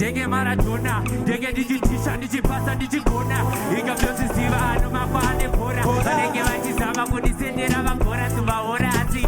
Denge maratona, denge digitisha, digipasa, digigona. Iga vyote siva anu mafane pora. Denge vachizama kunisendera vakora tuvaona ati.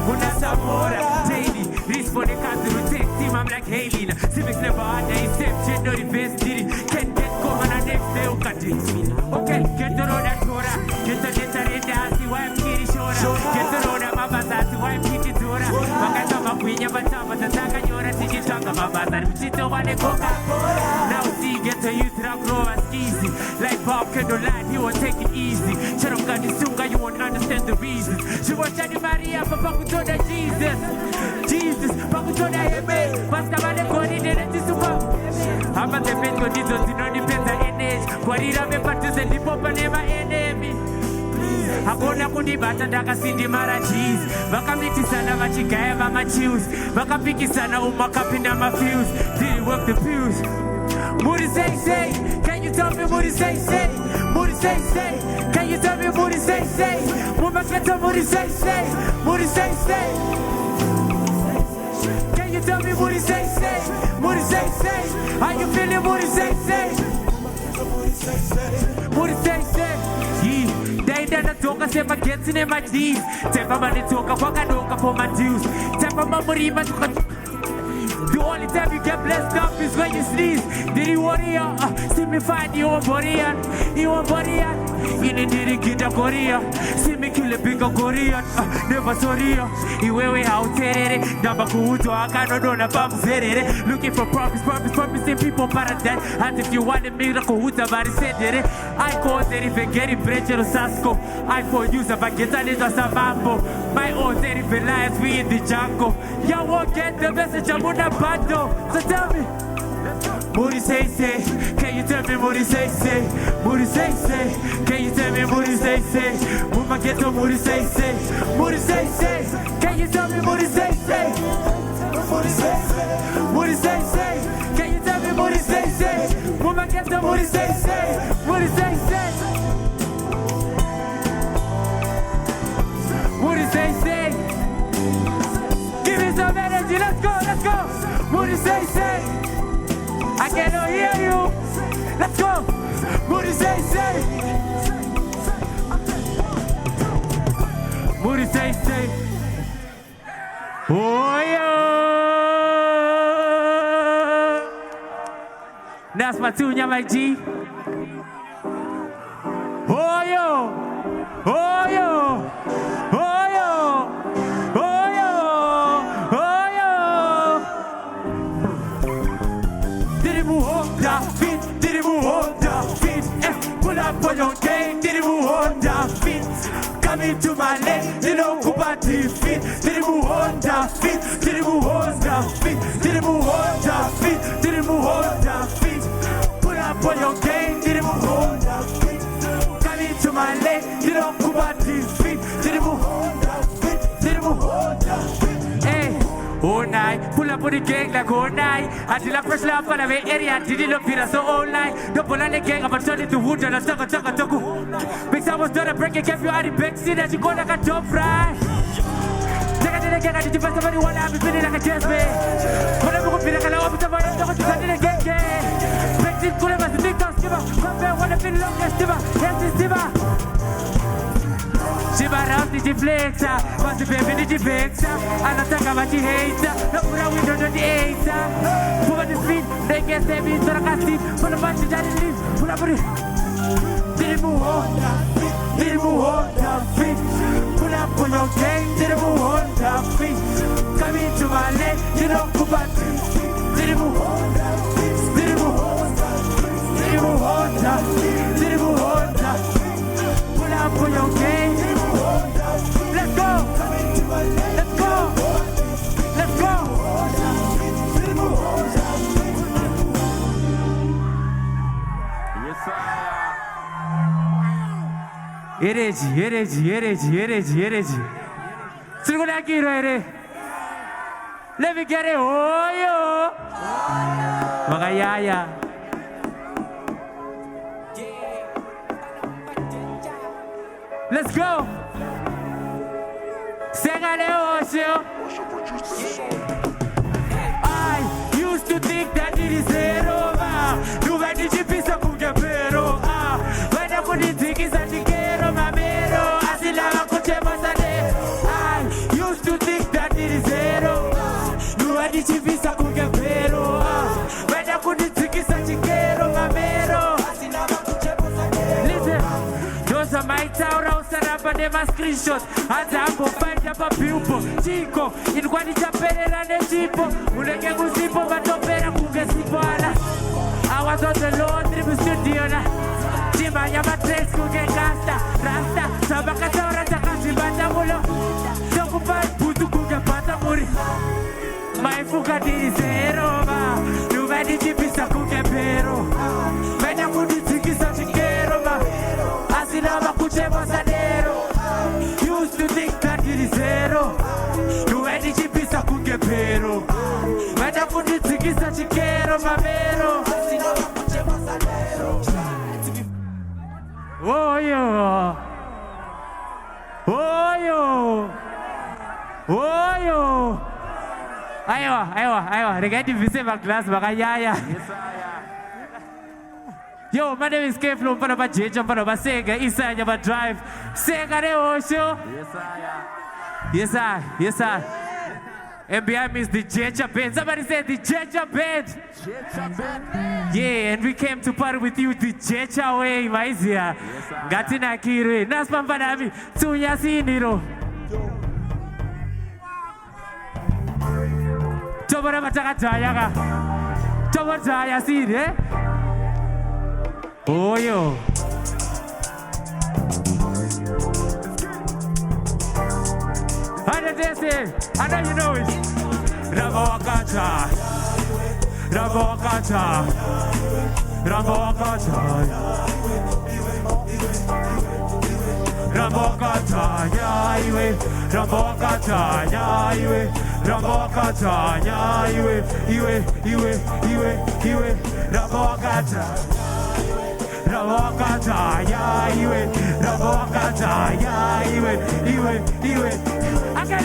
Kuna samora, daily. Responde kanzuru texti, I'm like Hailey. Civics never had a exception, no reverse did it. Can't get common and next day, okay, get the road at Tora. Get the renda, see why I'm kitty shora. Get the road at Mabasa, see why I'm kitty Tora. Makatama Queen, Batama, the Taka Yora, Tijitaka, Mabasa, Chito, one Coca. Now see, get the youth rock rovers easy. Like Bob Candleline, he won't take it easy. Charonga Sunga, you won't understand the reasons. She was Johnny Maria, Papa Kutoda Jesus. Jesus, Pakutoda Heme, Pascamane Coordinated to Super. How about the men go to no depends on age? Quadira me parties and the pop and never enemy. Hakuna kunibata ndaka sindi mara cheese. Vakamiti sana machigaya mama choose. Vakapiki sana umakapinda mafuse. Did it work the pews? Moody say, can you tell me Moody say? Moody say, can you tell me Moody say? Mumakata Moody say, Moody say. Can you tell me Moody say? Moody say, how you feeling Moody say? Moody say, Daida toka sema gets in my D's. Tepa mani toka waka doka for my dues. Tepa mamurima toka. The only time you get blessed up is when you sneeze. Did you worry? See me find you on Korean. You on Korean. You didn't get a Korean. See me kill a bigger Korean. Never sorry. You way out there. Nabakuto, I can't know about it. Looking for promising people paradise. And if you want a miracle, who's about to say it? I call it if I get it, Bridget or Sasko. I for use a baguette and it's a savambo. My own very reliance, we in the jungle. You won't get the message, I'm on a bundle. So tell me, Moody say, can you tell me Moody say? Moody say, can you tell me Moody say? Mama get to Moody say, Moody say, can you tell me Moody say? Moody say, can you tell me Moody say? Mama get to Moody say, Moody say. Moody say, give me some energy, let's go. Moody say, I cannot hear you. Let's go. Moody say. Moody say. Oh yeah. That's my tune, my G. Oh yo. Oh yo. Oh yo. Oh yo. Oh yo. Did it move on the feet? Did it move on the feet? Pull up on your game. Did it move on the feet? Come into my lane. Did it move on the feet? Did it move on the feet? Did it move on the feet? Did it move on the feet? Did it move on the feet? Pull up on your game. Did it move on the feet? Come into my lane. Did it move on the feet? Did it move on the feet? Did it move on the feet? Hey. All night, pull up on the gang like all night. Until I press love for the area, did it look so all night? Don't pull on the gang, I'm turning to wood and I'm stuck. Big Sam was done a break and kept you out of bed, see that you go like a top fry. Take it again, I did the best of anyone, I've been feeling like a jazz man. Whatever would be like a lot of time, I'm talking to the gang. Brexit, cool as the big town skipper. Come back, wanna feel long as Stiva, here's Stiva. Shiba round the flexer, what's the baby the vexer? And I talk about the hater, look what we do the hater. Pull up the feet, they get them in the casting, pull up the daddy, pull up the. Did it move on the feet? Did it move on the feet? Pull up on your gang, did it move on the feet? Come into my leg, you don't go back to feet. Did it move on the feet? Did it move on the feet? Did it move on the feet? Did it move on the feet? Pull up on your gang. Let's go! Let's go! Let's go! Yes, sir. Energy. Let me get it. Oh, yo! Magayaya. Let's go! I used to think that it is it. ndichivisa kunge pero vaida kundidzikisa chikero mamero listen those are my taura usaramba nemascreenshot hanzi ambofaita pabillboard chiko indwa ndichaperera nechipo unenge kusipo vatopera kunge sipana I was on the Lord through studio na chimanya matres kunge gasta rasta sabaka taura takazibata mulo tokupa putu kunge pata muri maifuka diri zero ma nuva ndichipisa kunge pero vaida kundidzikisa chikero ma asina vakuchema sadero used to think that diri zero nuva ndichipisa kunge pero vaida kundidzikisa chikero mamero Oyo, oyo, oyo. Aiwa. Regarding Viseva class, Bagayaya. Yo, my name is Kayflow. Mpano ba Jeja, mpano ba Sega. Inside your drive. Sega de Osho. Yes, sir. And behind me is the Jeja band. Somebody said the Jeja band. Yeah, and we came to party with you the Jeja way, Maizia. Gatina Kire. Nasman Banami. Tunya Siniro. Tobora Mataka Tobora Sire. Oh, yo. I know you know it. Rabokata. I can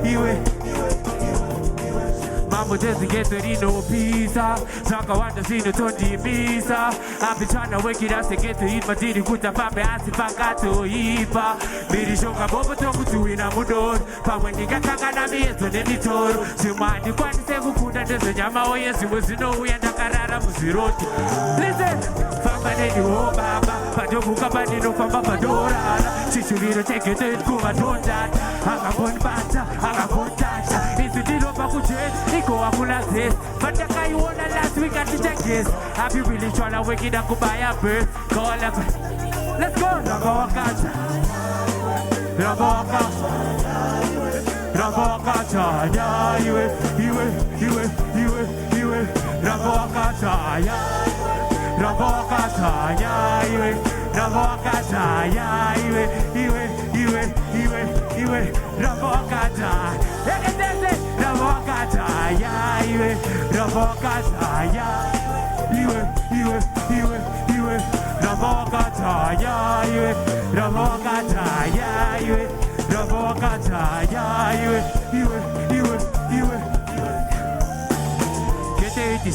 hear you. Mambo just get to no pizza. Saka wanda sino tondi misa. I've been trying to wake it up to get to eat my didi kuta pape asipaka to ipa. Miri shoka bobo toku tuina mudor. Pa wendi gatanga na miezo neni toro. Simandi kwani segu kunda dezo nyama oye siwezi uyanda karara musiroti. Listen, famba neni o baba. Padoku kabani no famba padora. Chichuriro cheke to it kuma tonda. Hanga bon bata, hanga bon tacha. Isitilo pakujet, iko akula this. But the guy you wanna last week at the guess. Have you really trying to wake it up to buy a bird? Call up. Let's go. Rabokata, yeah, you Rabokata,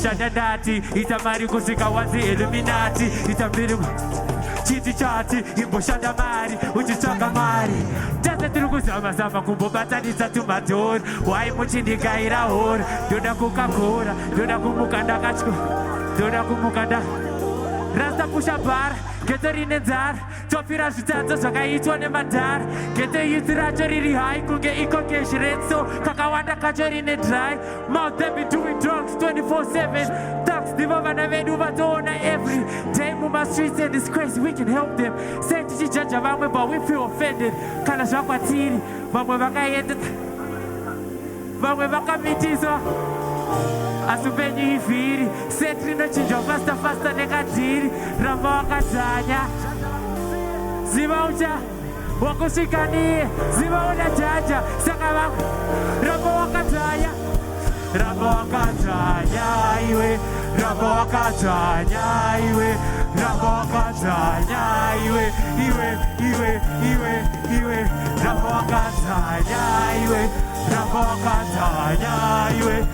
Shadadati, itamari kusika wazi Illuminati, itambiri chiti chati, imbo shadamari, uchichanga mari. Jasa turukusama sama kumbobata nitatu mator, wai muchindi gaira hora, dona kukakora, dona kumukanda kachko, dona kumukanda. Rasta pusha bar, geto rinenzar, topira shutato zvakaitwa nemadhara. Geto yutiracho riri high, kunge iko keshiretso, kakawanda kacho rine dry. Mouth them be doing drugs 24/7. Thugs, diva vana vedu vatoona every day. Muma streets and it's crazy, we can help them. Say tichijaja vamwe but we feel offended. Kana zvakwatiri, vamwe vakaenda, vamwe vakamitiswa. Asupenyu ivhiri, set rinochinjwa fasta nekadhiri. Ramba wakadzanya, ziva ucha wakusvikaniye, ziva una jaja. Saka vangu ramba wakadzanya, ramba wakadzanya iwe, ramba wakadzanya iwe, ramba wakadzanya iwe, iwe, ramba wakadzanya iwe, ramba wakadzanya iwe.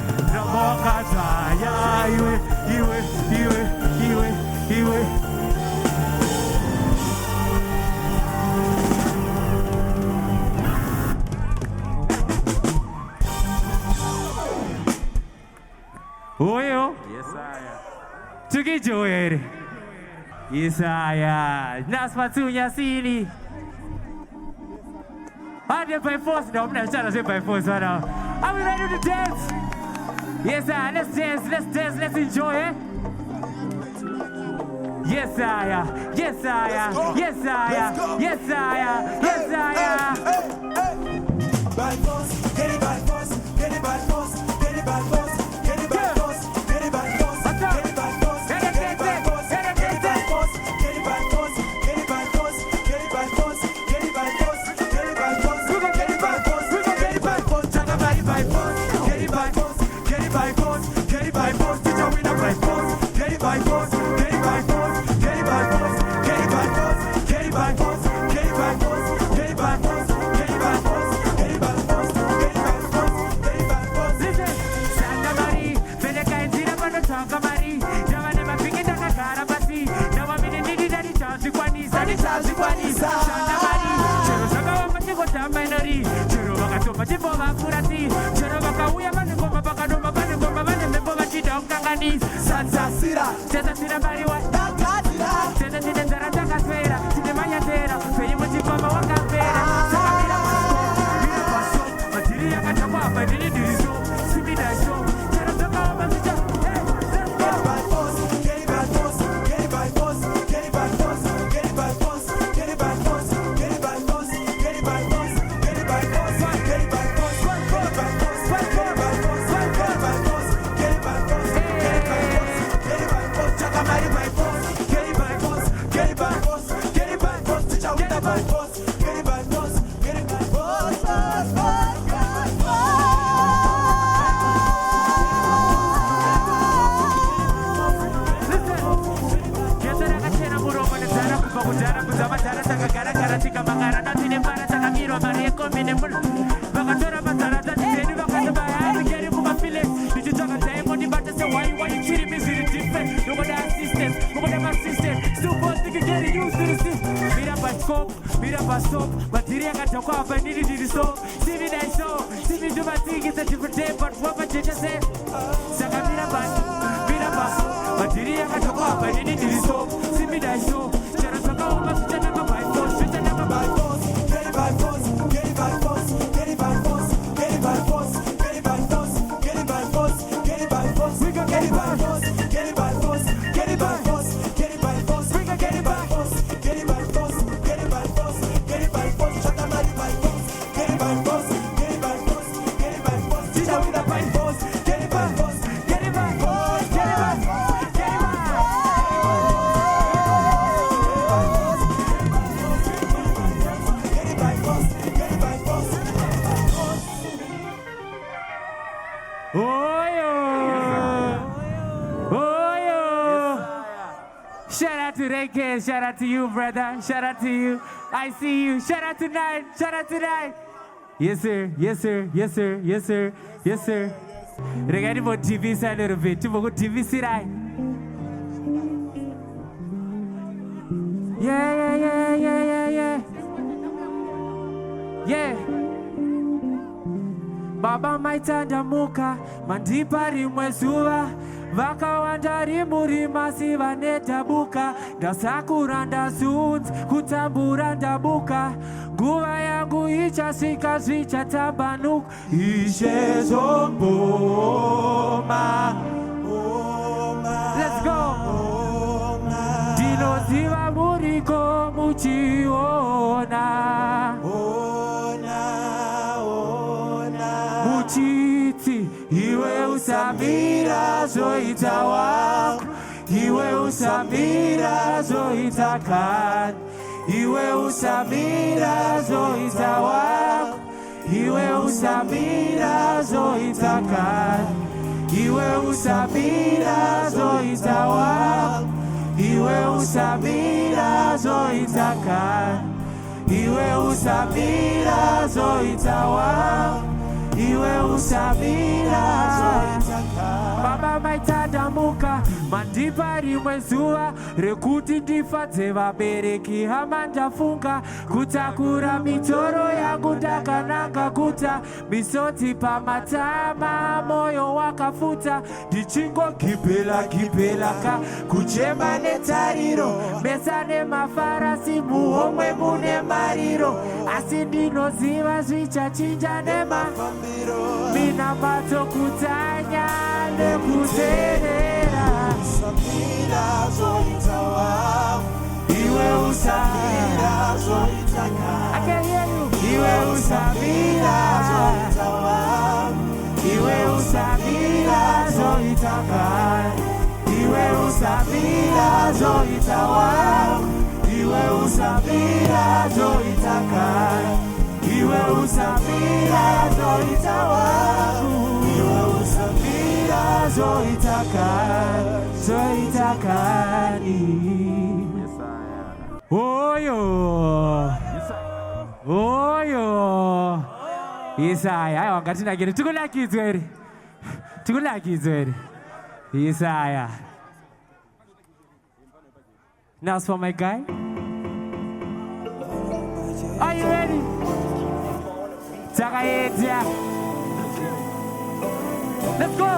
Oyo. Yes, I Tuki Joel. Yes, I Naspatunya Sili. Are they by force? No, I'm not trying to say by force right now. Are we ready to dance? Yes, sir. Let's dance, let's enjoy it. Yes, I Yes, I Yes, I Yes, I Yes, I By force, get it by force, get it by force, get it by force, get it by force, get it by force, get it by force, get it by force, get it by force, get it by force, get it by force, get it by force, get it by force, get it by force, we gon' get it by force, we gon' get it by force, talk about it by force, get it by force, get it by force, get it by force, teach our winner by force, get it by force, get it by force, get it by force, get it by force, get it by force, get it by force, get it by force, get it by force. Santa Sira, Santa Sira Bariwa, Santa Sira Zarata Sfera, Sinemaya Tera, Feyuti Papa Wakapera, Samira Paso, Materia Katapa, Madini Diso, Simida Show, Terasaka Mazita, get it by force, get it by force, get it by force, get it by force, get it by force, get it by force, get it by force, get it by force, get it by force, get it by force, get it by force, get it by force, get it by force, get it by force, get it by force, get it by force, Chakamari by force, get it by force, get it by force, get it by force, Chawita by force, get it by force, get it by force, why you treating me so different? You got that system, you got that system. Still both nigga getting used to the system. Mira by scope, mira by soap. Material got to go up and need it so. See me that show, see me do my thing, it's a different day, but what my teacher said. Saka mira by soap. Material got to go up and need it so. See me that show. Chara saka uma sucha never by force, sucha never by force. Get it by force, get it by force, get it by force, get it by force, get it by force, get it by force, get it by force. We gon' get it by force, get it by force, get it by force, get it by force. We gon' get it by force, get it by force, get it by force, get it by force. Shut the body by force, get it by force, get it by force, get it by force. Teach her with a by force, get it by force, get it by force, get it by force, get it by force. Shout out to Renke, shout out to you, brother. Shout out to you. I see you. Shout out tonight. Shout out tonight. Yes, sir. Yes, sir. Yes, sir. Yes, sir. Yes, sir. Regarding about TV side a little bit. Tu go TV side. Yeah. Yeah. Baba maitanda muka, mandipari mwezuwa. Vakawandari muri masiva netabuka. Ndasakura ndazunzi, kutambura ndabuka. Nguva yangu ichasvika zvichatambanuka. Ichezomboma. Let's go. Ndinoziva muriko muchiona. Muchiti, iwe usamira zoita wako. Iwe usamira zoita kani. Iwe usamira zoita wako. Iwe usamira zoita kani. Iwe usamira zoita wako. Iwe usamira zoita kani. Iwe usamira zoita wako. Iwe usamira zoita kani. Baba zuva maitadamuka mandipa rimwe zuva rekuti ndifadze vabereki hama ndafunga kutakura mitoro yangu ndakananga kuta misodzi pamatama moyo wakafuta ndichingogibhelaka kuchema netariro mesa nemafarasi muhomwe mune mariro asi ndinoziva zvichachinja nemafambiro mina matokutanya nekuzerera iwe usamira iwe usamira iwe usamira zoitaka iwe usamira zoitawa iwe usamira zoitaka iwe usamira zoitawa iwe usamira zoitaka zoitakani oyo oyo Isaya hayi wangatinakire tikulakidzwe ere Isaya. Now for my guy. Are you ready? Takayeta. Let's go.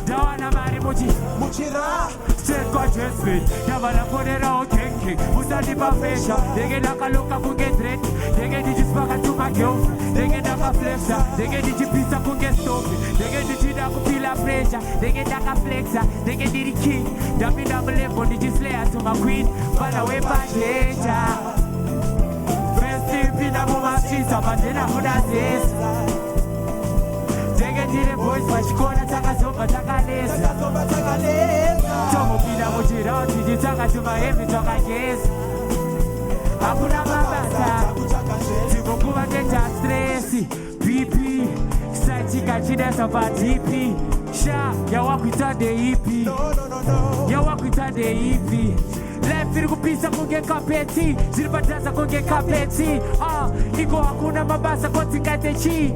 Dawana mari muchira. Seko jeswe. Yabala ponera okenke. Usadi bafesha. Dege nakaloka kungedret. Dege dijispaka tuma girl. Dege naka flexa. Dege dijipisa kungestopi. Dege dijida kupila pressure. Dege naka flexa. Dege didi king. Dami double level dijislaya to my queen. Bala we pajeja. Festive pina muma streets. Abandena hudazes. Dege didi boys. Mashikona takazomba takalesa. Tomo pina muchira. Tijitaka tuma heavy toka yes. Hakuna mabasa. Tikukuwa teta stressi. BP Saitika chida sapa DP Sha yawakuita de EP Yawakuita de EP Life iri kupisa kunge kapeti Ziribadaza kunge kapeti Iko hakuna mabasa kotingate chi.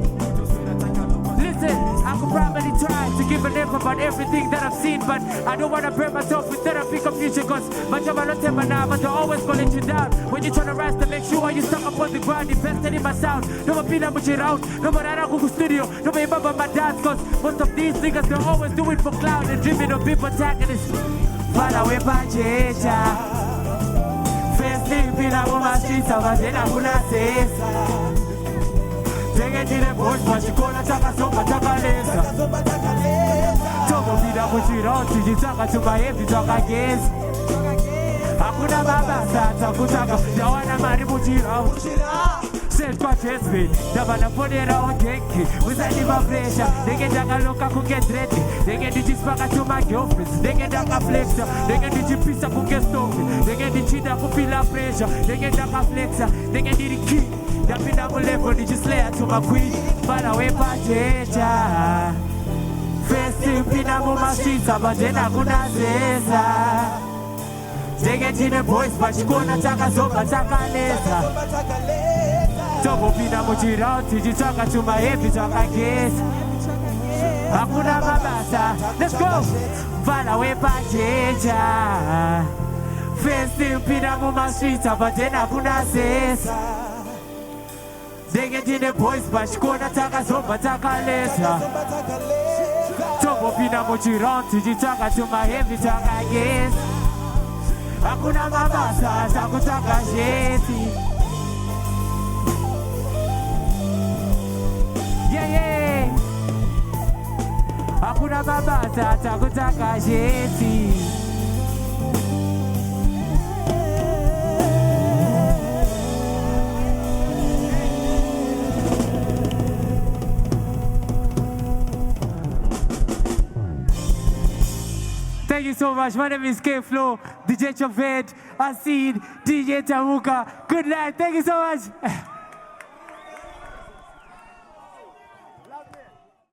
Listen, I could probably try to give an info about everything that I've seen, but I don't want to burn myself with therapy confusion, cause my job I don't tell my now, but they're always gonna let you down. When you're trying to rise to make sure you stuck up on the ground, invested in my sound. No more pina much around, no more at Google Studio, no more about my dance, cause most of these niggas they're always doing for cloud and dreaming of being protagonists. Fala we pachecha. First thing pina on my streets, I was in a hula sesa. Dege dire boys, mashikona takazomba takalesa. Tomo vida muchira, tijitaka tumahevi toka gezi. Hakuna mabasa, takutaka, dawana mari muchira. Set kwa chespe, dabana ponera okenke. Uzani mafresha, dege daka loka kungedrete. Dege dijispaka tuma girlfriends. Dege daka flexa, dege dijipisa kungestofi. Dege dichida kupila pressure. Dege daka flexa, dege diriki. Dapina mulevo dijislaya to my queen. Bala we pachecha. Festive pina muma streets, abandena kuna zeza. Dege jine boys, mashikona takazomba takalesa. Tobo pina muchira, tijitaka tuma heavy toka gesi. Hakuna mabasa, let's go. Bala we pachecha. Festive pina muma streets, abandena kuna zeza. Dege jine boys, mashikona takazomba takalesa. Tobo pina muchira, tijitaka tuma heavy toka gesi. Hakuna mabasa, takutaka jeti. Yeah. Hakuna mabasa, takutaka jeti. Thank you so much. My name is Kayflow, DJ Chaved, Asid, DJ Tamuka. Good night. Thank you so much.